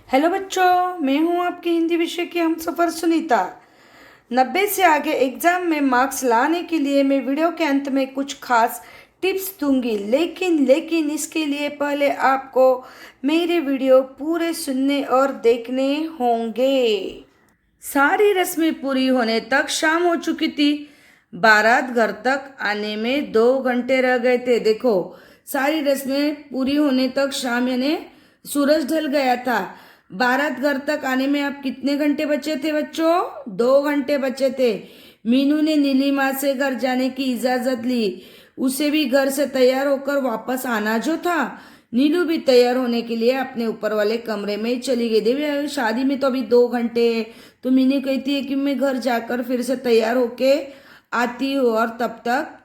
Hello बच्चों, मैं हूं आपकी हिंदी विषय की हमसफर सुनीता। 90 से आगे एग्जाम में मार्क्स लाने के लिए मैं वीडियो के अंत में कुछ खास टिप्स दूंगी, लेकिन इसके लिए पहले आपको मेरे वीडियो पूरे सुनने और देखने होंगे। सारी रस्में पूरी होने तक शाम हो चुकी थी। बारात घर तक आने में 2 घंटे रह गए थे। देखो, सारी रस्में पूरी होने तक शाम यानी सूरज ढल गया था। बारात घर तक आने में अब कितने घंटे बचे थे बच्चों? 2 घंटे बचे थे। मीनू ने नीलिमा से घर जाने की इजाजत ली। उसे भी घर से तैयार होकर वापस आना जो था। नीलू भी तैयार होने के लिए अपने ऊपर वाले कमरे में चली गई। देवी, शादी में तो अभी 2 घंटे है। तो मीनू कहती है कि मैं घर जाकर फिर से तैयार होके आती हूँ, और तब तक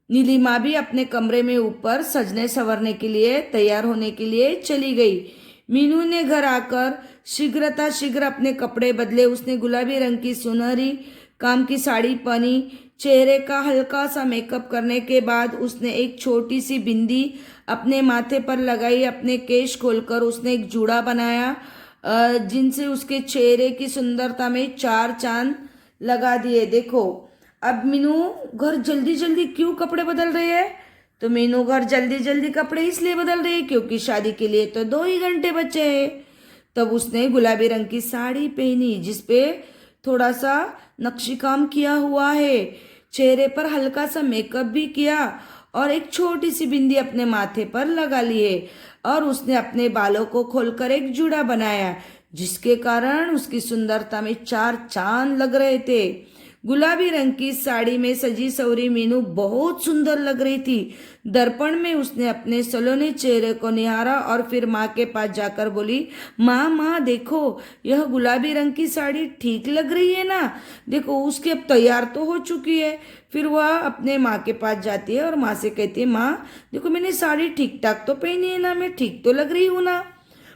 नीलिमा भी अपने कमरे में ऊपर सजने संवरने के लिए तैयार होने के लिए चली गई। मीनू ने घर आकर शीघ्र अपने कपड़े बदले। उसने गुलाबी रंग की सुनहरी काम की साड़ी पहनी। चेहरे का हल्का सा मेकअप करने के बाद उसने एक छोटी सी बिंदी अपने माथे पर लगाई। अपने केश खोलकर उसने एक जूड़ा बनाया, जिनसे उसके चेहरे की सुंदरता में 4 चांद लगा दिए। देखो, अब मीनू घर जल्दी जल्दी क्यों कपड़े बदल रही है? तो मीनू घर जल्दी जल्दी कपड़े इसलिए बदल रही है क्योंकि शादी के लिए तो 2 ही घंटे बचे हैं। तब उसने गुलाबी रंग की साड़ी पहनी, जिसपे थोड़ा सा नक्शी काम किया हुआ है। चेहरे पर हल्का सा मेकअप भी किया और एक छोटी सी बिंदी अपने माथे पर लगा ली है। और उसने अपने बालों को खोलकर एक जूड़ा बनाया, जिसके कारण उसकी सुंदरता में 4 चांद लग रहे थे। गुलाबी रंग की साड़ी में सजी सवरी मीनू बहुत सुंदर लग रही थी। दर्पण में उसने अपने सलोने चेहरे को निहारा और फिर माँ के पास जाकर बोली, माँ माँ देखो, यह गुलाबी रंग की साड़ी ठीक लग रही है ना? देखो, उसकी अब तैयार तो हो चुकी है। फिर वह अपने माँ के पास जाती है और माँ से कहती है, माँ देखो, मैंने साड़ी ठीक ठाक तो पहनी है ना? मैं ठीक तो लग रही हूँ ना?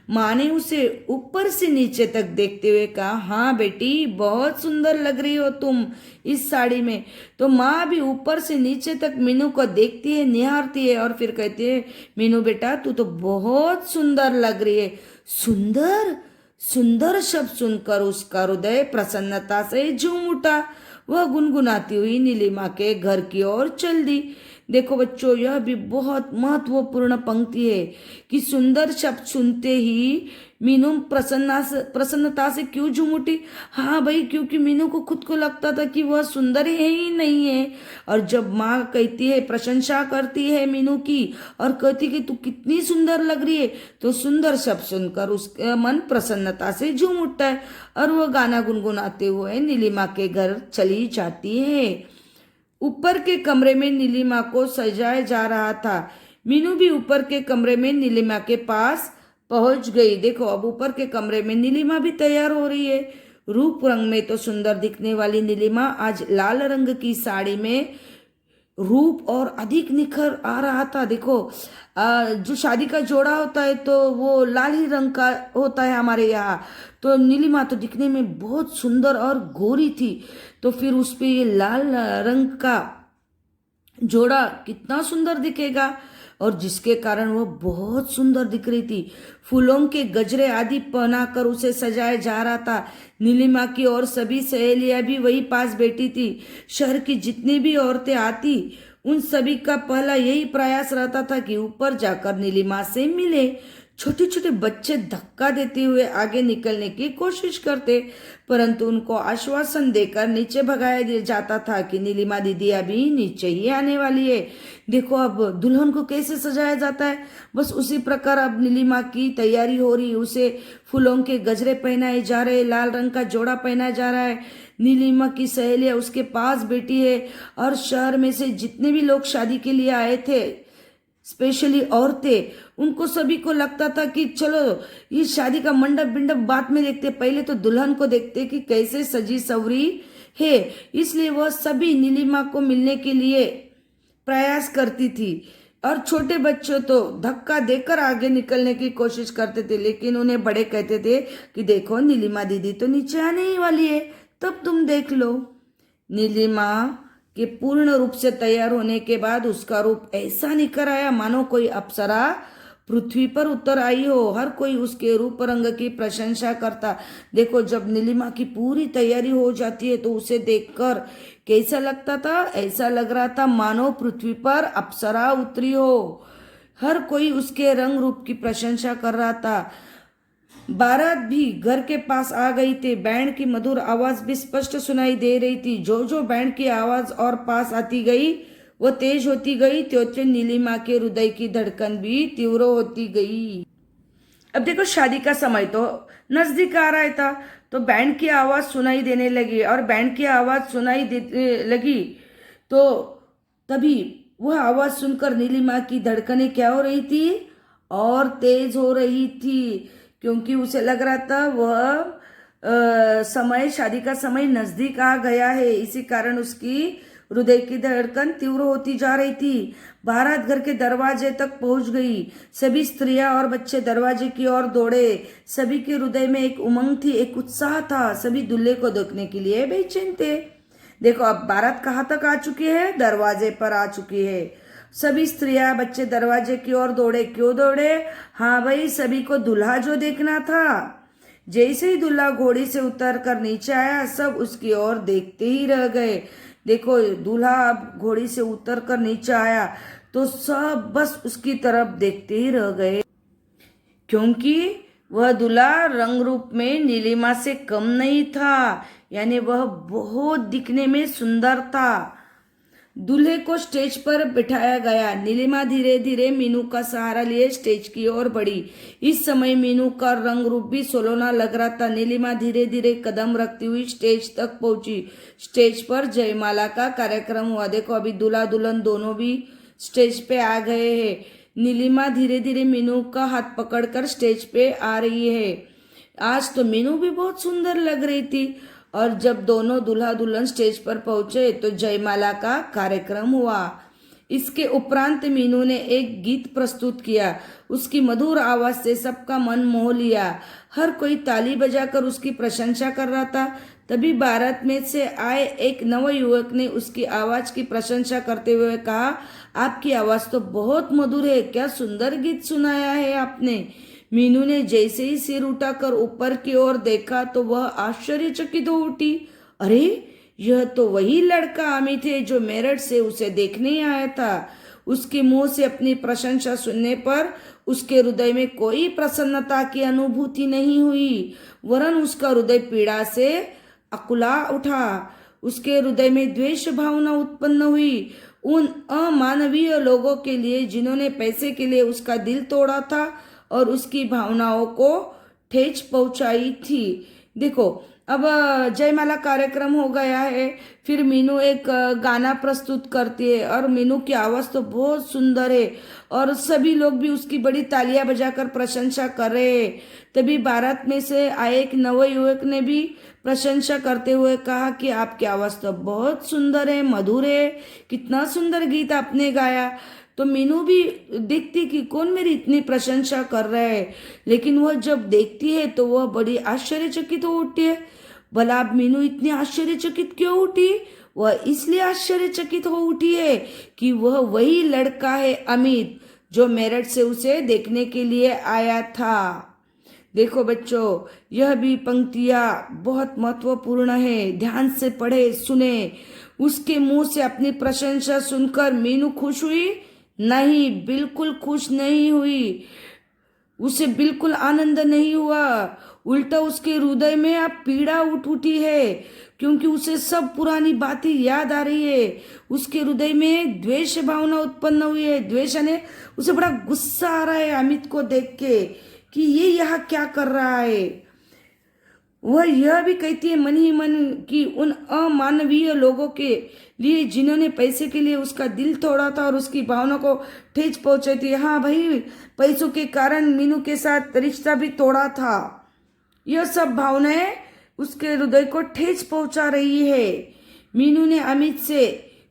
माँ ने उसे ऊपर से नीचे तक देखते हुए कहा, हाँ बेटी, बहुत सुंदर लग रही हो तुम इस साड़ी में। तो माँ भी ऊपर से नीचे तक मीनू को देखती है, निहारती है और फिर कहती है, मीनू बेटा, तू तो बहुत सुंदर लग रही है। सुंदर? सुंदर शब्द सुनकर उसका हृदय प्रसन्नता से झूम उठा। वह गुनगुनाती हुई नीलिमा के घर की ओर चल दी। देखो बच्चों, यह भी बहुत महत्वपूर्ण पंक्ति है कि सुंदर शब्द सुनते ही मीनू प्रसन्नता से क्यों झूम उठी? हाँ भाई, क्योंकि मीनू को खुद को लगता था कि वह सुंदर है ही नहीं है। और जब माँ कहती है, प्रशंसा करती है मीनू की और कहती कि तू कितनी सुंदर लग रही है, तो सुंदर शब्द सुनकर उसका मन प्रसन्नता से झूम उठता है और वह गाना गुनगुनाते हुए नीलिमा के घर चली जाती है। ऊपर के कमरे में नीलिमा को सजाया जा रहा था। मीनू भी ऊपर के कमरे में नीलिमा के पास पहुंच गई। देखो, अब ऊपर के कमरे में नीलिमा भी तैयार हो रही है। रूप रंग में तो सुंदर दिखने वाली नीलिमा आज लाल रंग की साड़ी में रूप और अधिक निखर आ रहा था। देखो, जो शादी का जोड़ा होता है तो वो लाल ही रंग का होता है हमारे यहाँ। तो नीलिमा तो दिखने में बहुत सुंदर और गोरी थी, तो फिर उस पे ये लाल रंग का जोड़ा कितना सुंदर दिखेगा, और जिसके कारण वो बहुत सुंदर दिख रही थी। फूलों के गजरे आदि पहनाकर उसे सजाया जा रहा था। नीलिमा की और सभी सहेलियां भी वही पास बैठी थी। शहर की जितनी भी औरतें आती, उन सभी का पहला यही प्रयास रहता था कि ऊपर जाकर नीलिमा से मिले। छोटे छोटे बच्चे धक्का देते हुए आगे निकलने की कोशिश करते, परंतु उनको आश्वासन देकर नीचे भगाया दिया जाता था कि नीलिमा दीदी अभी नीचे ही आने वाली है। देखो, अब दुल्हन को कैसे सजाया जाता है, बस उसी प्रकार अब नीलिमा की तैयारी हो रही। उसे फूलों के गजरे पहनाए जा रहे, लाल रंग का जोड़ा पहनाया जा रहा है। नीलिमा की सहेलियां उसके पास बैठी है और शहर में से जितने भी लोग शादी के लिए आए थे, स्पेशली औरतें, उनको सभी को लगता था कि चलो ये शादी का मंडप बिंडप बाद में देखते, पहले तो दुल्हन को देखते कि कैसे सजी सवरी है। इसलिए वह सभी नीलिमा को मिलने के लिए प्रयास करती थी। और छोटे बच्चों तो धक्का देकर आगे निकलने की कोशिश करते थे, लेकिन उन्हें बड़े कहते थे कि देखो, नीलिमा दीदी तो नीचे आने ही वाली है, तब तुम देख लो। नीलिमा के पूर्ण रूप से तैयार होने के बाद उसका रूप ऐसा निखर आया मानो कोई अप्सरा पृथ्वी पर उतर आई हो। हर कोई उसके रूप रंग की प्रशंसा करता। देखो, जब नीलिमा की पूरी तैयारी हो जाती है तो उसे देखकर कैसा लगता था? ऐसा लग रहा था मानो पृथ्वी पर अप्सरा उतरी हो। हर कोई उसके रंग रूप की प्रशंसा कर रहा था। बारात भी घर के पास आ गई थी। बैंड की मधुर आवाज भी स्पष्ट सुनाई दे रही थी। जो जो बैंड की आवाज और पास आती गई वो तेज होती गई, त्यों त्यों नीलिमा के हृदय की धड़कन भी तीव्र होती गई। अब देखो, शादी का समय तो नजदीक आ रहा था, तो बैंड की आवाज सुनाई देने लगी। और बैंड की आवाज सुनाई देने लगी तो तभी वह आवाज सुनकर नीलिमा की धड़कनें क्या हो रही थी? और तेज हो रही थी, क्योंकि उसे लग रहा था वह समय, शादी का समय नजदीक आ गया है। इसी कारण उसकी हृदय की धड़कन तीव्र होती जा रही थी। बारात घर के दरवाजे तक पहुंच गई। सभी स्त्रियां और बच्चे दरवाजे की ओर दौड़े। सभी के हृदय में एक उमंग थी, एक उत्साह था। सभी दूल्हे को देखने के लिए बेचैन थे। देखो, अब बारात कहाँ तक आ चुकी है? दरवाजे पर आ चुकी है। सभी स्त्रियां बच्चे दरवाजे की ओर दौड़े। क्यों दौड़े? हाँ भाई, सभी को दूल्हा जो देखना था। जैसे ही दूल्हा घोड़ी से उतर कर नीचे आया, सब उसकी ओर देखते ही रह गए। देखो, दूल्हा अब घोड़ी से उतर कर नीचे आया तो सब बस उसकी तरफ देखते ही रह गए, क्योंकि वह दूल्हा रंग रूप में नीलिमा से कम नहीं था। यानी वह बहुत दिखने में सुंदर था। दूल्हे को स्टेज पर बिठाया गया। नीलिमा धीरे धीरे मीनू का सहारा लिए स्टेज की ओर बढ़ी। इस समय मीनू का रंग रूप भी सोलोना लग रहा था। नीलिमा धीरे धीरे कदम रखती हुई स्टेज तक पहुंची। स्टेज पर जयमाला का कार्यक्रम हुआ। देखो, अभी दूल्हा दुल्हन दोनों भी स्टेज पे आ गए हैं। नीलिमा धीरे धीरे मीनू का हाथ पकड़कर स्टेज पे आ रही है। आज तो मीनू भी बहुत सुंदर लग रही थी। और जब दोनों दूल्हा दुल्हन स्टेज पर पहुंचे तो जयमाला का कार्यक्रम हुआ। इसके उपरांत मीनू ने एक गीत प्रस्तुत किया। उसकी मधुर आवाज से सबका मन मोह लिया। हर कोई ताली बजाकर उसकी प्रशंसा कर रहा था। तभी बारात में से आए एक नव युवक ने उसकी आवाज की प्रशंसा करते हुए कहा, आपकी आवाज तो बहुत मधुर है, क्या सुंदर गीत सुनाया है आपने। मीनू ने जैसे ही सिर उठाकर ऊपर की ओर देखा तो वह आश्चर्यचकित हो उठी। अरे, यह तो वही लड़का अमित है जो मेरठ से उसे देखने आया था। उसके मुंह से अपनी प्रशंसा सुनने पर उसके हृदय में कोई प्रसन्नता की अनुभूति नहीं हुई, वरन उसका हृदय पीड़ा से अकुला उठा। उसके हृदय में द्वेष भावना उत्पन्न हुई उन अमानवीय लोगों के लिए जिन्होंने पैसे के लिए उसका दिल तोड़ा था और उसकी भावनाओं को ठेस पहुंचाई थी। देखो, अब जयमाला कार्यक्रम हो गया है। फिर मीनू एक गाना प्रस्तुत करती है और मीनू की आवाज़ तो बहुत सुंदर है और सभी लोग भी उसकी बड़ी तालियां बजाकर प्रशंसा कर रहे हैं। तभी बारात में से आए एक नव युवक ने भी प्रशंसा करते हुए कहा कि आपकी आवाज़ तो बहुत सुंदर है, मधुर है, कितना सुंदर गीत आपने गाया। तो मीनू भी देखती कि कौन मेरी इतनी प्रशंसा कर रहा है, लेकिन वह जब देखती है तो वह बड़ी आश्चर्यचकित हो उठती है। भला अब मीनू इतनी आश्चर्यचकित क्यों उठी? वह इसलिए आश्चर्यचकित हो उठी है कि वह वही लड़का है अमित, जो मेरठ से उसे देखने के लिए आया था। देखो बच्चों, यह भी पंक्तियां बहुत महत्वपूर्ण है, ध्यान से पढ़े सुने। उसके मुंह से अपनी प्रशंसा सुनकर मीनू खुश हुई? नहीं, बिल्कुल खुश नहीं हुई। उसे बिल्कुल आनंद नहीं हुआ। उल्टा उसके हृदय में अब पीड़ा उठ उठी है, क्योंकि उसे सब पुरानी बातें याद आ रही है। उसके हृदय में द्वेष भावना उत्पन्न हुई है। द्वेष ने उसे बड़ा गुस्सा आ रहा है अमित को देख के कि ये यहाँ क्या कर रहा है। वह यह भी कहती है मन ही मन कि उन अमानवीय लोगों के लिए जिन्होंने पैसे के लिए उसका दिल तोड़ा था और उसकी भावना को ठेस पहुंचाई थी। हाँ भाई, पैसों के कारण मीनू के साथ रिश्ता भी तोड़ा था। यह सब भावनाएं उसके हृदय को ठेस पहुंचा रही है। मीनू ने अमित से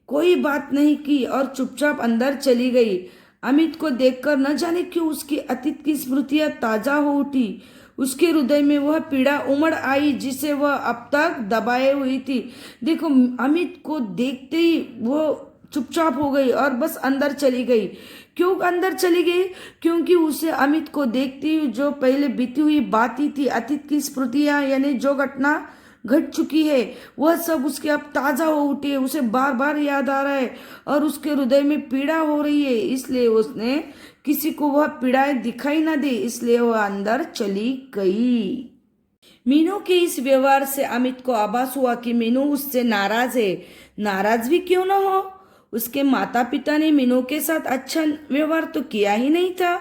कोई बात नहीं की और चुपचाप अंदर चली गई। अमित को देखकर न जाने क्यों उसकी अतीत की स्मृतियां ताजा हो उठी। उसके हृदय में वह पीड़ा उमड़ आई जिसे वह अब तक दबाए हुई थी। देखो, अमित को देखते ही वो चुपचाप हो गई और बस अंदर चली गई। क्यों अंदर चली गई? क्योंकि उसे अमित को देखती हुई जो पहले बीती हुई बातें थी, अतीत की स्मृतियां, यानी जो घटना घट चुकी है, वह सब उसके अब ताजा हो उठी है। उसे बार बार याद आ रहा है और उसके हृदय में पीड़ा हो रही है। इसलिए उसने किसी को वह पीड़ाएं दिखाई ना दी, इसलिए वह अंदर चली गई। मीनू के इस व्यवहार से अमित को आभास हुआ कि मीनू उससे नाराज है। नाराज भी क्यों ना हो, उसके माता पिता ने मीनू के साथ अच्छा व्यवहार तो किया ही नहीं था।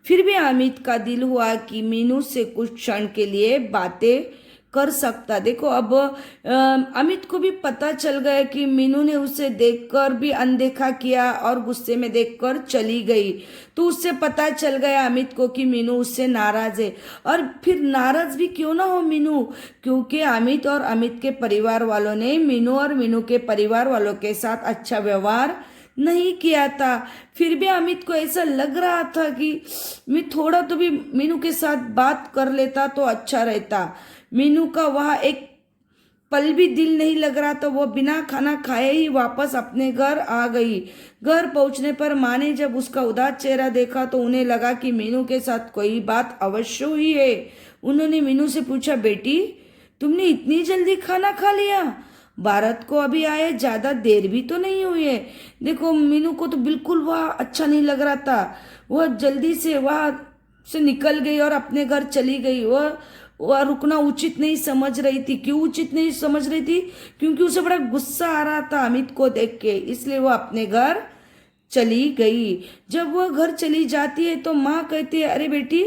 फिर भी अमित का दिल हुआ कि मीनू से कुछ क्षण के लिए बातें कर सकता। देखो अब अमित को भी पता चल गया कि मीनू ने उसे देखकर भी अनदेखा किया और गुस्से में देखकर चली गई। तो उससे पता चल गया अमित को कि मीनू उससे नाराज है। और फिर नाराज भी क्यों ना हो मीनू, क्योंकि अमित और अमित के परिवार वालों ने मीनू और मीनू के परिवार वालों के साथ अच्छा व्यवहार नहीं किया था। फिर भी अमित को ऐसा लग रहा था कि मैं थोड़ा तो भी मीनू के साथ बात कर लेता तो अच्छा रहता। मीनू का वहाँ एक पल भी दिल नहीं लग रहा, तो वो बिना खाना खाए ही वापस अपने घर आ गई। घर पहुंचने पर माँ ने जब उसका उदास चेहरा देखा तो उन्हें लगा कि मीनू के साथ कोई बात अवश्य हुई है। उन्होंने मीनू से पूछा, बेटी तुमने इतनी जल्दी खाना खा लिया? भारत को अभी आए ज्यादा देर भी तो नहीं हुई है। देखो मीनू को तो बिल्कुल वह अच्छा नहीं लग रहा था। वह जल्दी से वहां से निकल गई और अपने घर चली गई। वह रुकना उचित नहीं समझ रही थी। क्यों उचित नहीं समझ रही थी? क्योंकि उसे बड़ा गुस्सा आ रहा था अमित को देख के, इसलिए वह अपने घर चली गई। जब वह घर चली जाती है तो माँ कहती है, अरे बेटी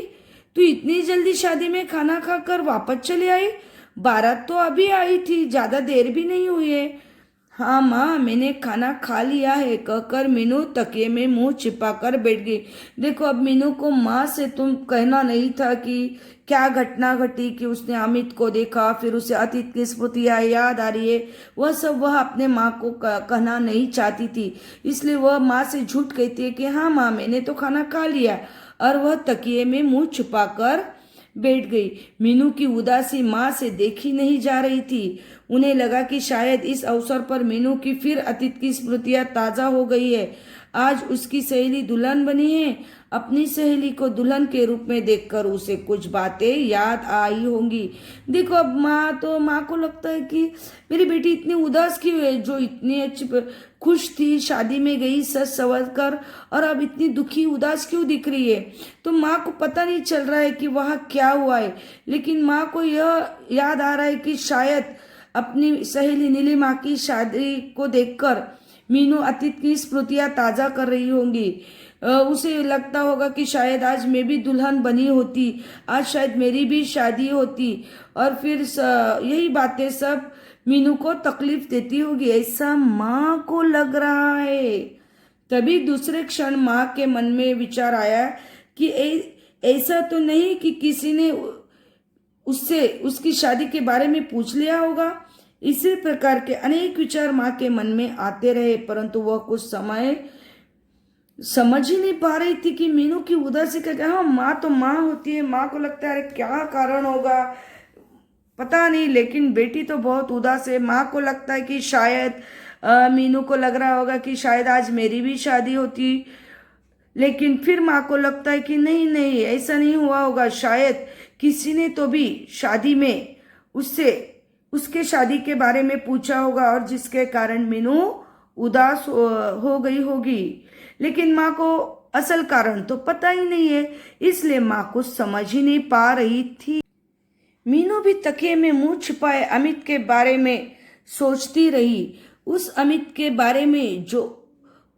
तू इतनी जल्दी शादी में खाना खाकर वापस चली आई? बारात तो अभी आई थी, ज्यादा देर भी नहीं हुई है। हाँ माँ मैंने खाना खा लिया है, कहकर मीनू तकिए में मुंह छिपाकर बैठ गई। देखो अब मीनू को माँ से तुम कहना नहीं था कि क्या घटना घटी कि उसने अमित को देखा, फिर उसे अतीत की स्मृतियाँ याद आ रही है, वह सब वह अपने माँ को कहना नहीं चाहती थी। इसलिए वह माँ से झूठ कहती है कि हाँ माँ मैंने तो खाना खा लिया, और वह तकिए में मुंह छुपाकर बैठ गई। मीनू की उदासी माँ से देखी नहीं जा रही थी। उन्हें लगा कि शायद इस अवसर पर मीनू की फिर अतीत की स्मृतियां ताजा हो गई है। आज उसकी सहेली दुल्हन बनी है। अपनी सहेली को दुल्हन के रूप में देखकर उसे कुछ बातें याद आई होंगी। देखो अब माँ को लगता है कि मेरी बेटी इतनी उदास क्यों है, जो इतनी अच्छी खुश थी, शादी में गई सज संवर कर, और अब इतनी दुखी उदास क्यों दिख रही है। तो माँ को पता नहीं चल रहा है कि वहाँ क्या हुआ है, लेकिन माँ को यह याद आ रहा है कि शायद अपनी सहेली नीलिमा की शादी को देखकर मीनू अतीत की स्मृतियां ताजा कर रही होंगी। उसे लगता होगा कि शायद आज मैं भी दुल्हन बनी होती, आज शायद मेरी भी शादी होती, और फिर यही बातें सब मीनू को तकलीफ देती होगी, ऐसा माँ को लग रहा है। तभी दूसरे क्षण माँ के मन में विचार आया कि ऐसा तो नहीं कि किसी ने उससे उसकी शादी के बारे में पूछ लिया होगा। इसी प्रकार के अनेक विचार माँ के मन में आते रहे, परंतु वह कुछ समय समझ ही नहीं पा रही थी कि मीनू की उदासी का क्या। हाँ माँ तो माँ होती है, माँ को लगता है अरे क्या कारण होगा पता नहीं, लेकिन बेटी तो बहुत उदास है। माँ को लगता है कि शायद मीनू को लग रहा होगा कि शायद आज मेरी भी शादी होती, लेकिन फिर माँ को लगता है कि नहीं नहीं ऐसा नहीं हुआ होगा, शायद किसी ने तो भी शादी में उससे उसके शादी के बारे में पूछा होगा और जिसके कारण मीनू उदास हो गई होगी। लेकिन माँ को असल कारण तो पता ही नहीं है, इसलिए माँ कुछ समझ ही नहीं पा रही थी। मीनू भी तकिए में मुंह छुपाए अमित के बारे में सोचती रही। उस अमित के बारे में जो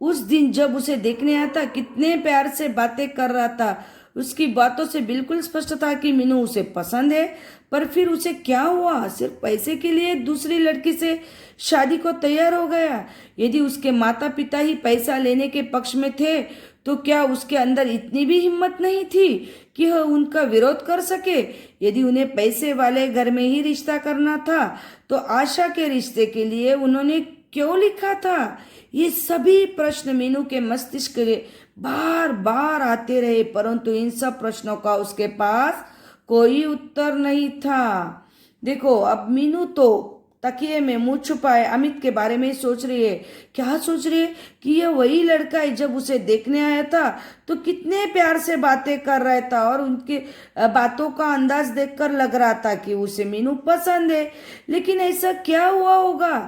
उस दिन जब उसे देखने आता कितने प्यार से बातें कर रहा था। उसकी बातों से बिल्कुल स्पष्ट था कि मीनू उसे पसंद है, पर फिर उसे क्या हुआ, सिर्फ पैसे के लिए दूसरी लड़की से शादी को तैयार हो गया। यदि उसके माता पिता ही पैसा लेने के पक्ष में थे तो क्या उसके अंदर इतनी भी हिम्मत नहीं थी कि वह उनका विरोध कर सके। यदि उन्हें पैसे वाले घर में ही रिश्ता करना था तो आशा के रिश्ते के लिए उन्होंने क्यों लिखा था। ये सभी प्रश्न मीनू के मस्तिष्क के बार बार आते रहे, परंतु इन सब प्रश्नों का उसके पास कोई उत्तर नहीं था। देखो अब मीनू तो तकिए में मुंह छुपाए अमित के बारे में सोच रही है। क्या सोच रही है कि यह वही लड़का है, जब उसे देखने आया था तो कितने प्यार से बातें कर रहा था और उनके बातों का अंदाज देखकर लग रहा था कि उसे मीनू पसंद है। लेकिन ऐसा क्या हुआ होगा?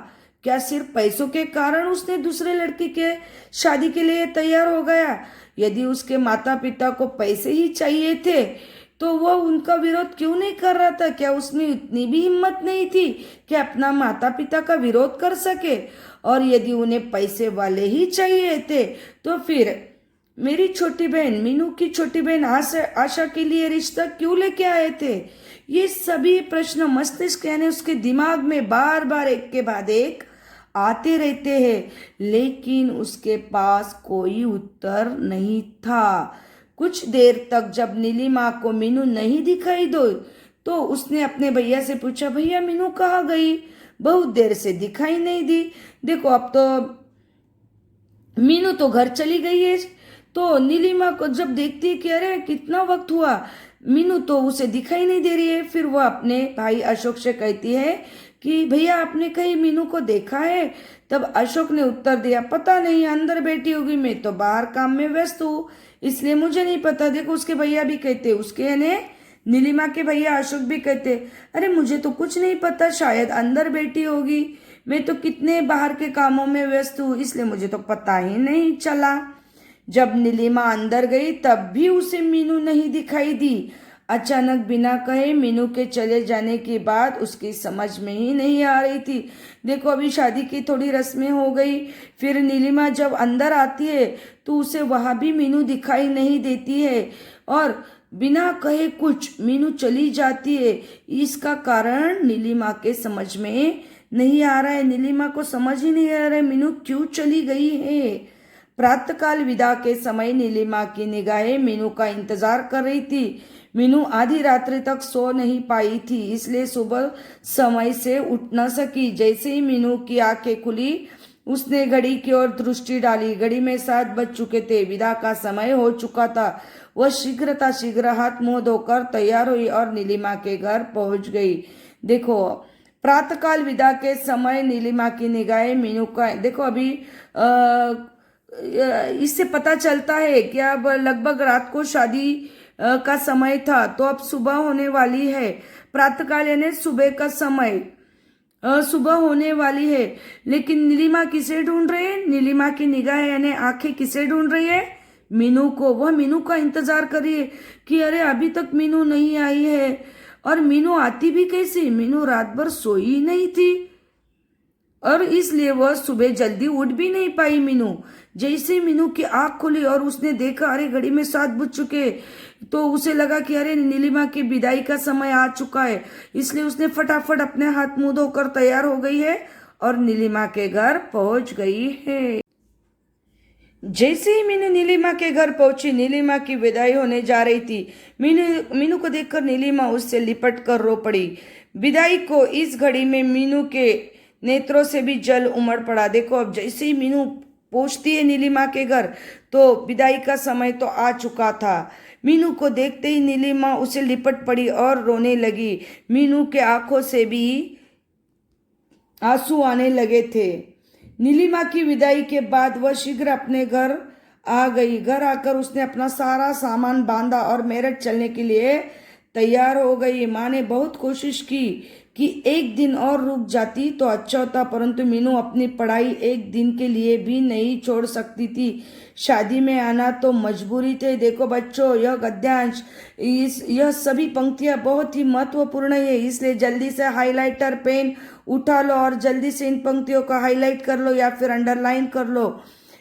क्या सिर्फ पैसों के कारण उसने दूसरे लड़की के शादी के लिए तैयार हो गया? यदि उसके माता पिता को पैसे ही चाहिए थे तो वह उनका विरोध क्यों नहीं कर रहा था? क्या उसमें इतनी भी हिम्मत नहीं थी कि अपना माता पिता का विरोध कर सके? और यदि उन्हें पैसे वाले ही चाहिए थे तो फिर मेरी छोटी बहन, मीनू की छोटी बहन आशा के लिए रिश्ता क्यों लेके आए थे? ये सभी प्रश्न मस्तिष्क यानी उसके दिमाग में बार बार एक के बाद एक आते रहते हैं, लेकिन उसके पास कोई उत्तर नहीं था। कुछ देर तक जब नीलिमा को मीनू नहीं दिखाई दो तो उसने अपने भैया से पूछा, भैया मीनू कहाँ गई? बहुत देर से दिखाई नहीं दी। देखो अब तो मीनू तो घर चली गई है। तो नीलिमा को जब देखती है कि अरे कितना वक्त हुआ, मीनू तो उसे दिखाई नहीं दे रही है, फिर वह अपने भाई अशोक से कहती है कि भैया आपने कहीं मीनू को देखा है? तब अशोक ने उत्तर दिया, पता नहीं, अंदर बैठी होगी, मैं तो बाहर काम में व्यस्त हूँ इसलिए मुझे नहीं पता। देखो उसके भैया भी कहते, उसके यानी नीलिमा के भैया अशोक भी कहते, अरे मुझे तो कुछ नहीं पता, शायद अंदर बैठी होगी, मैं तो कितने बाहर के कामों में व्यस्त हूँ इसलिए मुझे तो पता ही नहीं चला। जब नीलिमा अंदर गई तब भी उसे मीनू नहीं दिखाई दी। अचानक बिना कहे मीनू के चले जाने की बात उसकी समझ में ही नहीं आ रही थी। देखो अभी शादी की थोड़ी रस्में हो गई, फिर नीलिमा जब अंदर आती है तो उसे वहां भी मीनू दिखाई नहीं देती है और बिना कहे कुछ मीनू चली जाती है। इसका कारण नीलिमा के समझ में नहीं आ रहा है। नीलिमा को समझ ही नहीं आ रहा है मीनू क्यों चली गई है। प्रातःकाल विदा के समय नीलिमा की निगाहें मीनू का इंतजार कर रही थी। मीनू आधी रात्रि तक सो नहीं पाई थी, इसलिए सुबह समय से उठ न सकी। जैसे ही मीनू की आंखें खुली उसने घड़ी की ओर दृष्टि डाली। घड़ी में 7 बज चुके थे, विदा का समय हो चुका था। वह शीघ्र हाथ मुंह धोकर तैयार हुई और नीलिमा के घर पहुंच गई। देखो प्रातःकाल विदा के समय नीलिमा की निगाहें मीनू का, देखो अभी इससे पता चलता है कि अब लगभग रात को शादी का समय था, तो अब सुबह होने वाली है। प्रातःकाल यानी सुबह का समय, सुबह होने वाली है। लेकिन नीलिमा किसे ढूंढ रही है? नीलिमा की निगाह यानी आंखें किसे ढूंढ रही है? मीनू को। वह मीनू का इंतजार कर रही है कि अरे अभी तक मीनू नहीं आई है। और मीनू आती भी कैसे? मीनू रात भर सोई ही नहीं थी और इसलिए वह सुबह जल्दी उठ भी नहीं पाई। मीनू जैसे मीनू की आंख खुली और उसने देखा अरे घड़ी में 7 बज चुके, तो उसे लगा कि अरे नीलिमा की विदाई का समय आ चुका है। इसलिए उसने फटाफट अपने हाथ मुंह धोकर तैयार हो गई है और नीलिमा के घर पहुंच गई है। जैसे ही मीनू नीलिमा के घर पहुंची, नीलिमा की विदाई होने जा रही थी। मीनू को देखकर नीलिमा उससे लिपट कर रो पड़ी। विदाई को इस घड़ी में मीनू के नेत्रों से भी जल उमड़ पड़ा। देखो अब जैसे ही मीनू पहुंचती है नीलिमा के घर तो विदाई का समय तो आ चुका था। मीनू को देखते ही नीलिमा उसे लिपट पड़ी और रोने लगी। मीनू के आंखों से भी आंसू आने लगे थे। नीलिमा की विदाई के बाद वह शीघ्र अपने घर आ गई। घर आकर उसने अपना सारा सामान बांधा और मेरठ चलने के लिए तैयार हो गई। माँ ने बहुत कोशिश की कि एक दिन और रुक जाती तो अच्छा होता, परंतु मीनू अपनी पढ़ाई एक दिन के लिए भी नहीं छोड़ सकती थी। शादी में आना तो मजबूरी थे। देखो बच्चों, यह गद्यांश, यह सभी पंक्तियां बहुत ही महत्वपूर्ण है, इसलिए जल्दी से हाइलाइटर पेन उठा लो और जल्दी से इन पंक्तियों का हाईलाइट कर लो या फिर अंडरलाइन कर लो।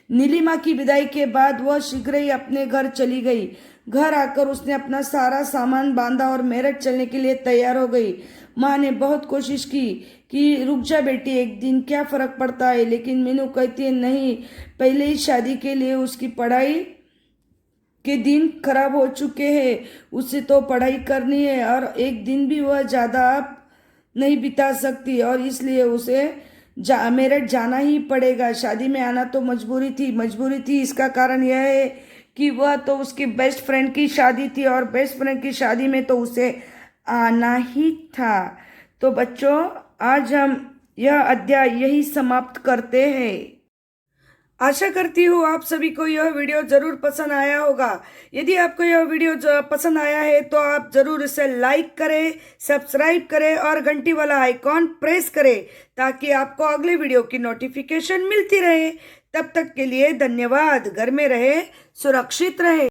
नीलिमा की विदाई के बाद वह शीघ्र ही अपने घर चली गई। घर आकर उसने अपना सारा सामान बांधा और मेरठ चलने के लिए तैयार हो गई। माँ ने बहुत कोशिश की कि रुक जा बेटी, एक दिन क्या फर्क पड़ता है, लेकिन मीनू कहती है नहीं, पहले ही शादी के लिए उसकी पढ़ाई के दिन खराब हो चुके हैं, उसे तो पढ़ाई करनी है और एक दिन भी वह ज़्यादा नहीं बिता सकती और इसलिए उसे मेरठ जाना ही पड़ेगा। शादी में आना तो मजबूरी थी। इसका कारण यह है कि वह तो उसकी बेस्ट फ्रेंड की शादी थी और बेस्ट फ्रेंड की शादी में तो उसे आना ही था। तो बच्चों, आज हम यह अध्याय यही समाप्त करते हैं। आशा करती हूँ आप सभी को यह वीडियो जरूर पसंद आया होगा। यदि आपको यह वीडियो पसंद आया है तो आप जरूर इसे लाइक करें, सब्सक्राइब करें और घंटी वाला आइकॉन प्रेस करें ताकि आपको अगले वीडियो की नोटिफिकेशन मिलती रहे। तब तक के लिए धन्यवाद। घर में रहे, सुरक्षित रहे।